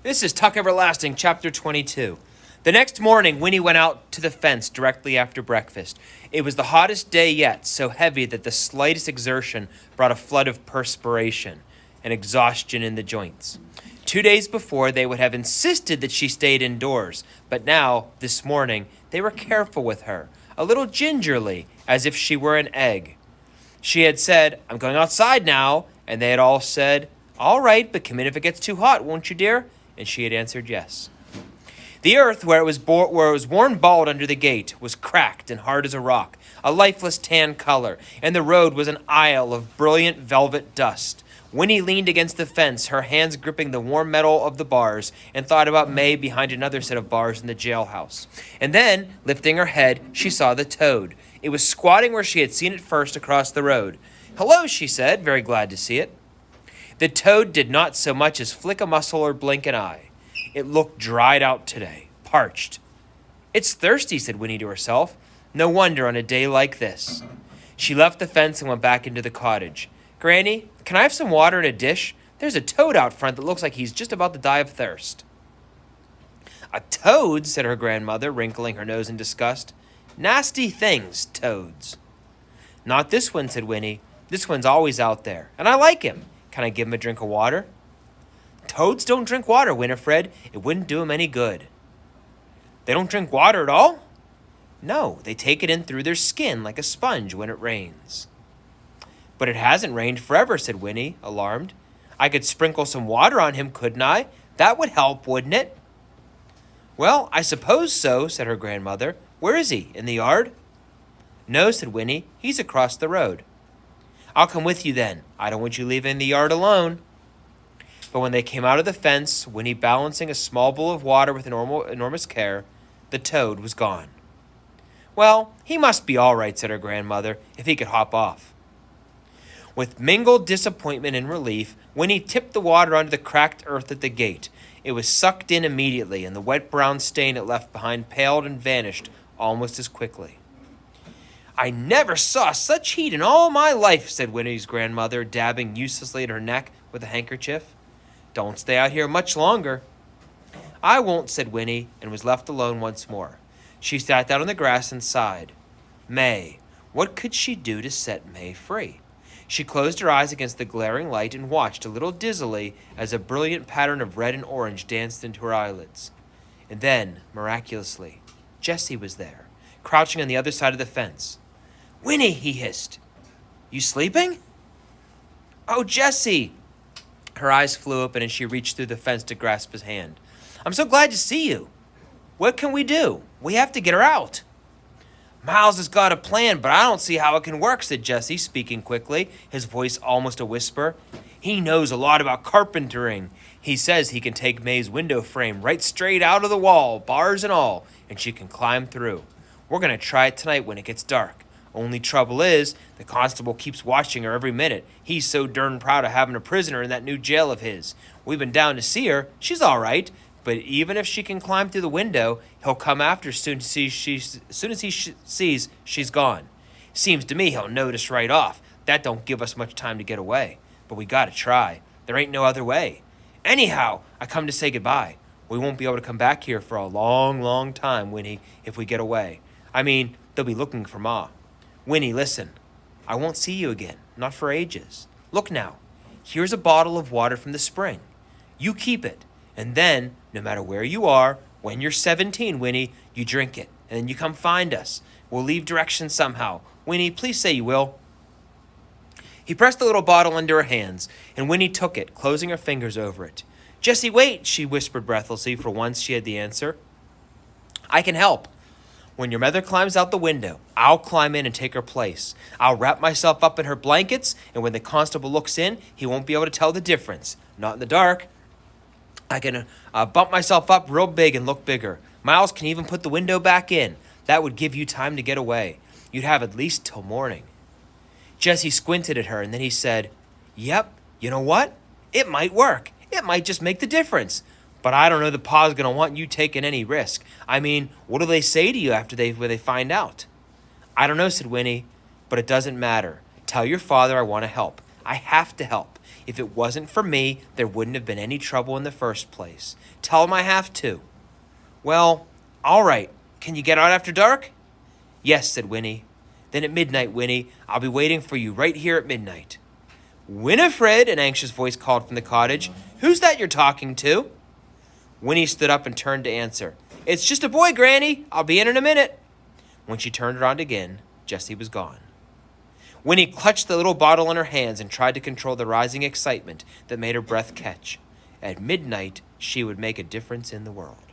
This is Tuck Everlasting, Chapter 22. The next morning, Winnie went out to the fence directly after breakfast. It was the hottest day yet, so heavy that the slightest exertion brought a flood of perspiration and exhaustion in the joints. 2 days before, they would have insisted that she stayed indoors, but now, this morning, they were careful with her, a little gingerly, as if she were an egg. She had said, "I'm going outside now," and they had all said, "All right, but come in if it gets too hot, won't you, dear?" And she had answered yes. The earth, where it was worn bald under the gate, was cracked and hard as a rock, a lifeless tan color, and the road was an aisle of brilliant velvet dust. Winnie leaned against the fence, her hands gripping the warm metal of the bars, and thought about May behind another set of bars in the jailhouse. And then, lifting her head, she saw the toad. It was squatting where she had seen it first across the road. "Hello," she said, very glad to see it. The toad did not so much as flick a muscle or blink an eye. It looked dried out today, parched. "It's thirsty," said Winnie to herself. "No wonder on a day like this." She left the fence and went back into the cottage. "Granny, can I have some water in a dish? There's a toad out front that looks like he's just about to die of thirst." "A toad?" said her grandmother, wrinkling her nose in disgust. "Nasty things, toads." "Not this one," said Winnie. "This one's always out there, and I like him. Can I give him a drink of water?" "Toads don't drink water, Winifred. It wouldn't do him any good." "They don't drink water at all?" "No, they take it in through their skin like a sponge when it rains." "But it hasn't rained forever," said Winnie, alarmed. "I could sprinkle some water on him, couldn't I? That would help, wouldn't it?" "Well, I suppose so," said her grandmother. "Where is he? In the yard?" "No," said Winnie. "He's across the road." "I'll come with you then. I don't want you leaving the yard alone." But when they came out of the fence, Winnie balancing a small bowl of water with enormous care, the toad was gone. "Well, he must be all right," said her grandmother, "if he could hop off." With mingled disappointment and relief, Winnie tipped the water onto the cracked earth at the gate. It was sucked in immediately, and the wet brown stain it left behind paled and vanished almost as quickly. "I never saw such heat in all my life," said Winnie's grandmother, dabbing uselessly at her neck with a handkerchief. "Don't stay out here much longer." "I won't," said Winnie, and was left alone once more. She sat down on the grass and sighed. May. What could she do to set May free? She closed her eyes against the glaring light and watched a little dizzily as a brilliant pattern of red and orange danced into her eyelids. And then, miraculously, Jessie was there, crouching on the other side of the fence. "Winnie," he hissed. "You sleeping?" "Oh, Jessie!" Her eyes flew open and she reached through the fence to grasp his hand. "I'm so glad to see you. What can we do? We have to get her out." "Miles has got a plan, but I don't see how it can work," said Jessie, speaking quickly, his voice almost a whisper. "He knows a lot about carpentering. He says he can take May's window frame right straight out of the wall, bars and all, and she can climb through. We're going to try it tonight when it gets dark. Only trouble is, the constable keeps watching her every minute. He's so darn proud of having a prisoner in that new jail of his. We've been down to see her. She's all right, but even if she can climb through the window, he'll come after as soon as he sees she's gone. Seems to me he'll notice right off. That don't give us much time to get away. But we gotta try. There ain't no other way. Anyhow, I come to say goodbye. We won't be able to come back here for a long, long time, Winnie, if we get away. I mean, they'll be looking for Ma. Winnie, listen. I won't see you again, not for ages. Look now. Here's a bottle of water from the spring. You keep it, and then, no matter where you are, when you're 17, Winnie, you drink it, and then you come find us. We'll leave directions somehow. Winnie, please say you will." He pressed the little bottle into her hands, and Winnie took it, closing her fingers over it. "Jessie, wait," she whispered breathlessly. For once she had the answer. "I can help. When your mother climbs out the window, I'll climb in and take her place. I'll wrap myself up in her blankets, and when the constable looks in, he won't be able to tell the difference. Not in the dark. I can bump myself up real big and look bigger. Miles can even put the window back in. That would give you time to get away. You'd have at least till morning." Jessie squinted at her, and then he said, "Yep, you know what? It might work. It might just make the difference. But I don't know that Pa's going to want you taking any risk. I mean, what do they say to you when they find out?" "I don't know," said Winnie, "but it doesn't matter. Tell your father I want to help. I have to help. If it wasn't for me, there wouldn't have been any trouble in the first place. Tell him I have to." "Well, all right. Can you get out after dark?" "Yes," said Winnie. "Then at midnight, Winnie. I'll be waiting for you right here at midnight." "Winifred," an anxious voice called from the cottage. "Who's that you're talking to?" Winnie stood up and turned to answer. "It's just a boy, Granny. I'll be in a minute." When she turned around again, Jessie was gone. Winnie clutched the little bottle in her hands and tried to control the rising excitement that made her breath catch. At midnight, she would make a difference in the world.